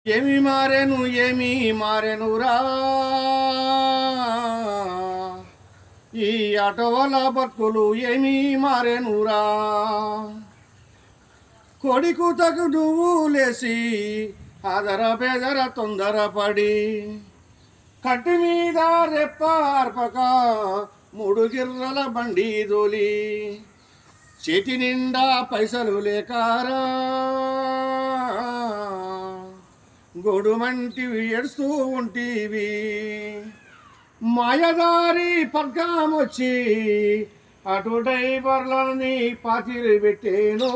ఏమి మారెను ఏమి మారెనురా ఈ ఆటోల బతుకులు ఏమి మారెనురా కొడి కూతకు నువ్వు లేసి ఆదర బెదర తొందరపడి కట్టి మీద రెప్ప అర్పక మూడు గిర్రల బండి దోలి చేతి నిండా పైసలు లేకారా గొడుమంటివి ఏడుస్తూ ఉంటివి మాయదారి పగ్గం వచ్చి అటు డ్రైవర్లని పాతిరి పెట్టేను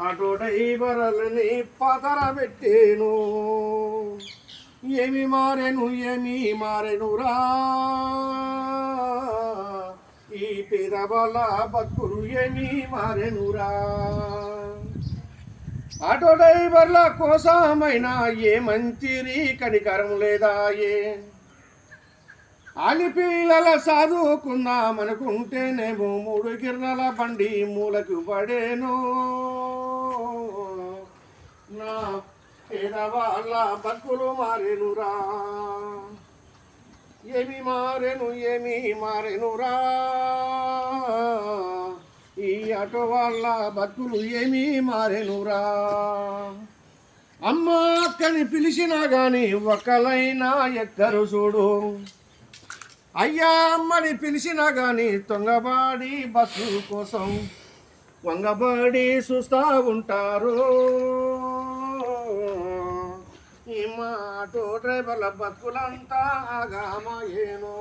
అటు డ్రైవర్లని పాతర పెట్టేను ఏమి మారెనురా ఈ పేదవాళ్ళ బతుకులు ఏమి మారెనురా ఆటో డ్రైవర్ల కోసమైనా ఏ మంచిరి కనికరం లేదా ఆలిపిల్లల చదువుకుందామనుకుంటేనేమో మూడు గిర్రల బండి మూలకు పడేను నా పేదవాళ్ళ బతుకులు మారెనురా ఏమి మారెనురా ఈ ఆటో వాళ్ళ బతుకులు ఏమీ మారెనురా అమ్మ అక్కని పిలిచినా గాని ఒక్కలైనా ఎక్కరు చూడు అయ్యా అమ్మని పిలిచినా గాని తొంగబాడి బస్సు కోసం వంగబడి చూస్తూ ఉంటారు ఈ మా ఆటో డ్రైవర్ల బతుకులంతా ఆగామయేనో